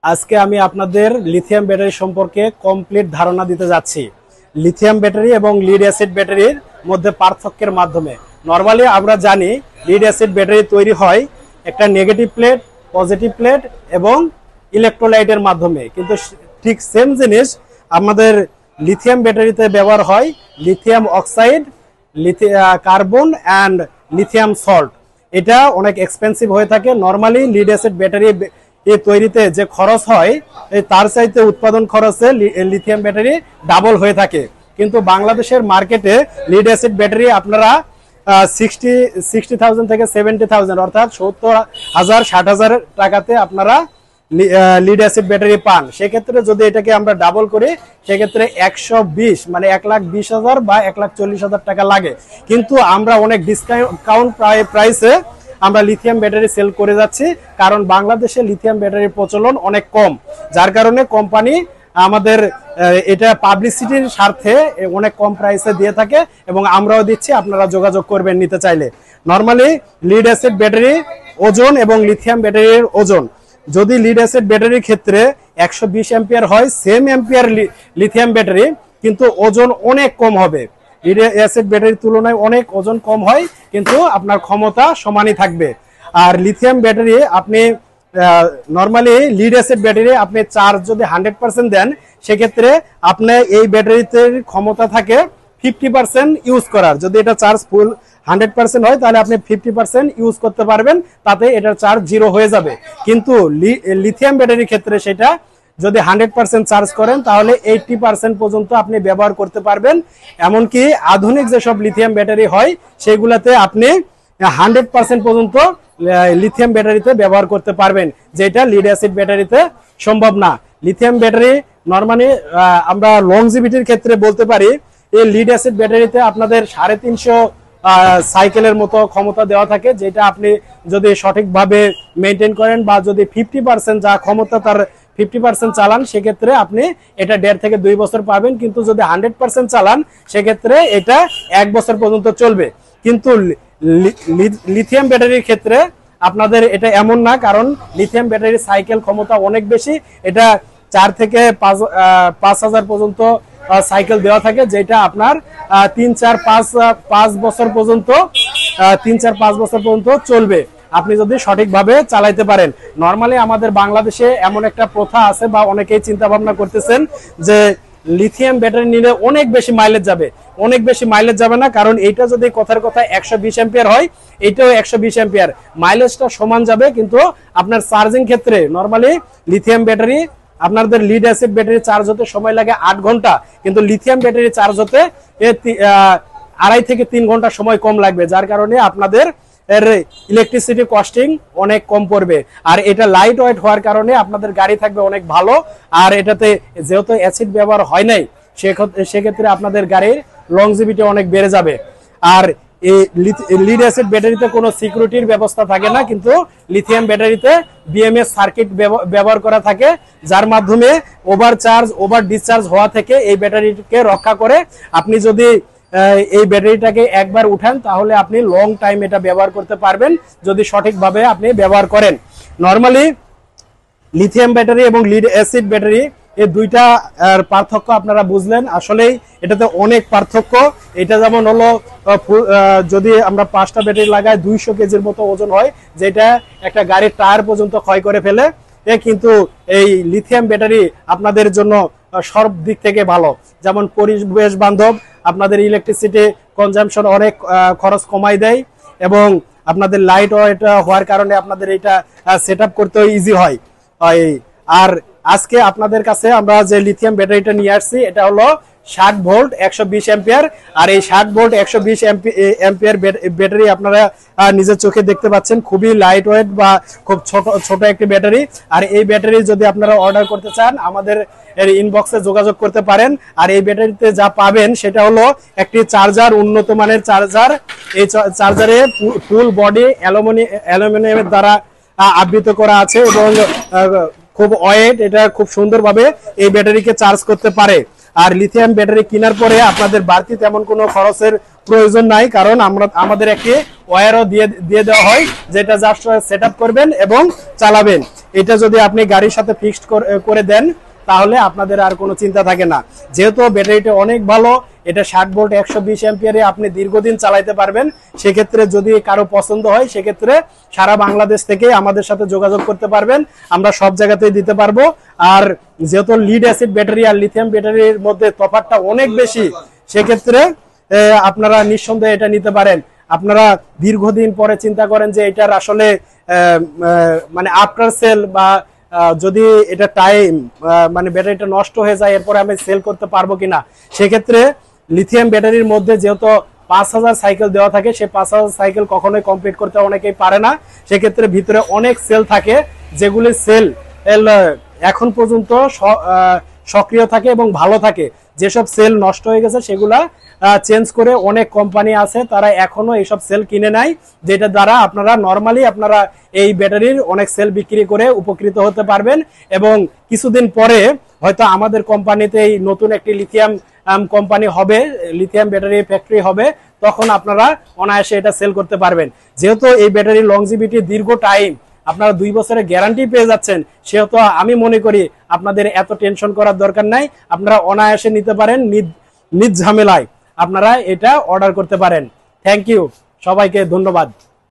আজকে আমি আপনাদের লিথিয়াম ব্যাটারি সম্পর্কে কমপ্লিট ধারণা দিতে যাচ্ছি। লিথিয়াম ব্যাটারি এবং লিড অ্যাসিড ব্যাটারির মধ্যে পার্থক্যের মাধ্যমে। নরমালি আমরা জানি লিড অ্যাসিড ব্যাটারি তৈরি হয় একটা নেগেটিভ প্লেট, পজিটিভ প্লেট এবং ইলেকট্রোলাইটের মাধ্যমে, কিন্তু ঠিক সেম জিনিস আমাদের লিথিয়াম ব্যাটারিতে ব্যবহার হয় lithium oxide, carbon and lithium salt. এটা অনেক এক্সপেন্সিভ হয়ে থাকে। নরমালি লিড অ্যাসিড ব্যাটারি তৈরিতে যে খরচ হয় তার চাইতে উৎপাদন খরচে লিথিয়াম ব্যাটারি ডাবল হয়ে থাকে। কিন্তু বাংলাদেশের মার্কেটে লিড অ্যাসিড ব্যাটারি আপনারা 60,000 থেকে 70,000 অর্থাৎ 70,000 60,000 টাকাতে আপনারা লিড অ্যাসিড ব্যাটারি পান। সেক্ষেত্রে যদি এটাকে আমরা ডাবল করি সেক্ষেত্রে 120 মানে 1,20,000 বা 1,40,000 টাকা লাগে। কিন্তু আমরা অনেক ডিসকাউন্ট প্রাইসে আমরা লিথিয়াম ব্যাটারি সেল করে যাচ্ছি, কারণ বাংলাদেশে লিথিয়াম ব্যাটারির প্রচলন অনেক কম, যার কারণে কোম্পানি আমাদের এটা পাবলিসিটির স্বার্থে অনেক কম প্রাইসে দিয়ে থাকে এবং আমরাও দিচ্ছি, আপনারা যোগাযোগ করবেন নিতে চাইলে। নরমালি লিড অ্যাসিড ব্যাটারি ওজন এবং লিথিয়াম ব্যাটারির ওজন, যদি লিড অ্যাসিড ব্যাটারির ক্ষেত্রে 120 অ্যাম্পিয়ার হয়, সেম অ্যাম্পিয়ার লিথিয়াম ব্যাটারি, কিন্তু ওজন অনেক কম হবে। লিড অ্যাসিড ব্যাটারির তুলনায় অনেক ওজন কম হয়, কিন্তু আপনার ক্ষমতা সমানই থাকবে। আর লিথিয়াম ব্যাটারি আপনি নরমালি লিড অ্যাসিড ব্যাটারি আপনি চার্জ যদি 100% দেন, সেক্ষেত্রে আপনি এই ব্যাটারিতে ক্ষমতা থাকে 50% ইউজ করার। যদি এটা চার্জ ফুল 100% হয় তাহলে আপনি 50% ইউজ করতে পারবেন, তাতে এটার চার্জ 0 হয়ে যাবে। কিন্তু লিথিয়াম ব্যাটারির ক্ষেত্রে সেটা যদি 100% চার্জ করেন তাহলে 80% পর্যন্ত আপনি ব্যবহার করতে পারবেন। এমনকি আধুনিক যেসব লিথিয়াম ব্যাটারি হয় সেগুলাতে আপনি 100% পর্যন্ত লিথিয়াম ব্যাটারিতে ব্যবহার করতে পারবেন, যেটা লিড অ্যাসিড ব্যাটারিতে সম্ভব না। লিথিয়াম ব্যাটারি নরমালি আমরা লংজিভিটির ক্ষেত্রে বলতে পারি এই লিড অ্যাসিড ব্যাটারিতে আপনাদের 350 সাইকেলের মতো ক্ষমতা দেওয়া থাকে, যেটা আপনি যদি সঠিকভাবে মেনটেন করেন বা যদি 50% যা ক্ষমতা তার 50% চালান, সেক্ষেত্রে আপনি এটা 1.5 থেকে 2 বছর পাবেন। কিন্তু যদি 100% চালান সেক্ষেত্রে এটা 1 বছর পর্যন্ত চলবে। কিন্তু লিথিয়াম ব্যাটারির ক্ষেত্রে আপনাদের এটা এমন না, কারণ লিথিয়াম ব্যাটারির সাইকেল ক্ষমতা অনেক বেশি। এটা 4 থেকে 5,000 পর্যন্ত সাইকেল দেওয়া থাকে, যেটা আপনার 3-4-5 বছর পর্যন্ত 3-4-5 বছর পর্যন্ত চলবে আপনি যদি সঠিকভাবে চালাইতে পারেন। নরমালি আমাদের বাংলাদেশে এমন একটা প্রথা আছে বা অনেকেই চিন্তা ভাবনা করতেছেন যে লিথিয়াম ব্যাটারি নিলে অনেক বেশি মাইলেজ যাবে। অনেক বেশি মাইলেজ যাবে না, কারণ এইটা যদি কথার কথা 120 অ্যাম্পিয়ার হয়, এইটাও 120 অ্যাম্পিয়ার, মাইলেজটা সমান যাবে। কিন্তু আপনার চার্জিং ক্ষেত্রে নরমালি লিথিয়াম ব্যাটারি আপনাদের লিড অ্যাসিড ব্যাটারি চার্জ হতে সময় লাগে 8 ঘন্টা, কিন্তু লিথিয়াম ব্যাটারি চার্জ হতে 2.5 থেকে 3 ঘন্টা সময় কম লাগবে, যার কারণে আপনাদের এর ইলেকট্রিসিটি কস্টিং অনেক কম পড়বে। আর এটা লাইট ওয়েট হওয়ার কারণে আপনাদের গাড়ি থাকবে অনেক ভালো। আর এটাতে যেহেতু অ্যাসিড ব্যবহার হয় নাই, সেক্ষেত্রে আপনাদের গাড়ির লংজিভিটি অনেক বেড়ে যাবে। আর এই লিড অ্যাসিড ব্যাটারিতে কোনো সিকিউরিটির ব্যবস্থা থাকে না, কিন্তু লিথিয়াম ব্যাটারিতে বিএমএস সার্কিট ব্যবহার করা থাকে, যার মাধ্যমে ওভার ডিসচার্জ হওয়া থেকে এই ব্যাটারিকে রক্ষা করে। আপনি যদি এই ব্যাটারিটাকে একবার উঠান তাহলে আপনি লং টাইম এটা ব্যবহার করতে পারবেন, যদি সঠিকভাবে আপনি ব্যবহার করেন। নরমালি লিথিয়াম ব্যাটারি এবং লিড অ্যাসিড ব্যাটারি এই দুইটা পার্থক্য আপনারা বুঝলেন। আসলেই এটাতে অনেক পার্থক্য। এটা যেমন হলো যদি আমরা 5টা ব্যাটারি লাগাই 200 কেজির মতো ওজন হয়, যেটা একটা গাড়ির টায়ার পর্যন্ত ক্ষয় করে ফেলে। কিন্তু এই লিথিয়াম ব্যাটারি আপনাদের জন্য সব দিক থেকে ভালো, যেমন পরিবেশ বান্ধব, আপনাদের ইলেকট্রিসিটি কনজাম্পশন অনেক খরচ কমাই দেয় এবং আপনাদের লাইট ওয়েট হওয়ার কারণে আপনাদের এটা সেট আপ করতেও ইজি হয়। আর আজকে আপনাদের কাছে আমরা যে লিথিয়াম ব্যাটারিটা নিয়ে আসছি এটা হলো 60 ভোল্ট 120 অ্যাম্পিয়ার। আর এই 60 ভোল্ট 120 অ্যাম্পিয়ার ব্যাটারি আপনারা নিজের চোখে দেখতে পাচ্ছেন, খুবই লাইট ওয়েট বা খুব ছোট একটি ব্যাটারি। আর এই ব্যাটারি যদি আপনারা অর্ডার করতে চান আমাদের ইনবক্সে যোগাযোগ করতে পারেন। আর এই ব্যাটারিতে যা পাবেন সেটা হলো একটি চার্জার, উন্নত মানের চার্জার। এই চার্জারে ফুল বডি অ্যালুমিনিয়ামের দ্বারা আবৃত করা আছে এবং খুব ওয়েট, এটা খুব সুন্দরভাবে এই ব্যাটারিকে চার্জ করতে পারে। আর লিথিয়াম ব্যাটারি কেনার পরে আপনাদের বাড়তি তেমন কোনো খরচের প্রয়োজন নাই, কারণ আমাদের একটি ওয়্যারও দিয়ে দেওয়া হয়, যেটা জাস্ট সেট আপ করবেন এবং চালাবেন। এটা যদি আপনি গাড়ির সাথে ফিক্সড করে দেন তাহলে আপনাদের আর কোনো চিন্তা থাকে না। যেহেতু ব্যাটারিটা অনেক ভালো, এটা 60 ভোল্ট 120 অ্যাম্পিয়ারে আপনি দীর্ঘদিন চালাতে পারবেন। সেক্ষেত্রে যদি কারো পছন্দ হয় সেক্ষেত্রে সারা বাংলাদেশ থেকে আমাদের সাথে যোগাযোগ করতে পারবেন, আমরা সব জায়গাতেই দিতে পারবো। আর যেহেতু লিড অ্যাসিড ব্যাটারি আর লিথিয়াম ব্যাটারির মধ্যে তফাৎটা অনেক বেশি, সেক্ষেত্রে আপনারা নিঃসন্দেহে এটা নিতে পারেন। আপনারা দীর্ঘদিন পরে চিন্তা করেন যে এটার আসলে মানে আফটার সেল বা যদি এটা টাইম মানে ব্যাটারিটা নষ্ট হয়ে যায় এরপরে আমি সেল করতে পারবো কিনা, সেক্ষেত্রে লিথিয়াম ব্যাটারির মধ্যে যেহেতু 5000 সাইকেল দেওয়া থাকে, সেই 5000 সাইকেল কখনোই কমপ্লিট করতে অনেকেই পারে না। সেক্ষেত্রে ভিতরে অনেক সেল থাকে, যেগুলি সেল এখন পর্যন্ত সক্রিয় থাকে এবং ভালো থাকে। যেসব সেল নষ্ট হয়ে গেছে সেগুলা চেঞ্জ করে অনেক কোম্পানি আছে তারা এখনো এইসব সেল কিনে নেয়, যেটা দ্বারা আপনারা নর্মালি আপনারা এই ব্যাটারির অনেক সেল বিক্রি করে উপকৃত হতে পারবেন। এবং কিছুদিন পরে হয়তো আমাদের কোম্পানিতে এই নতুন একটি লিথিয়াম কোম্পানি হবে, লিথিয়াম ব্যাটারি ফ্যাক্টরি হবে, তখন আপনারা অনায়াসে এটা সেল করতে পারবেন। যেহেতু এই ব্যাটারি লংজিভিটি দীর্ঘ টাইম, আপনারা 2 বছরের গ্যারান্টি পেয়ে যাচ্ছেন, সেহেতু আমি মনে করি আপনাদের এত টেনশন করার দরকার নাই। আপনারা অনায়াসে নিতে পারেন, নিজ ঝামেলায় আপনারা এটা অর্ডার করতে পারেন। থ্যাংক ইউ, সবাইকে ধন্যবাদ।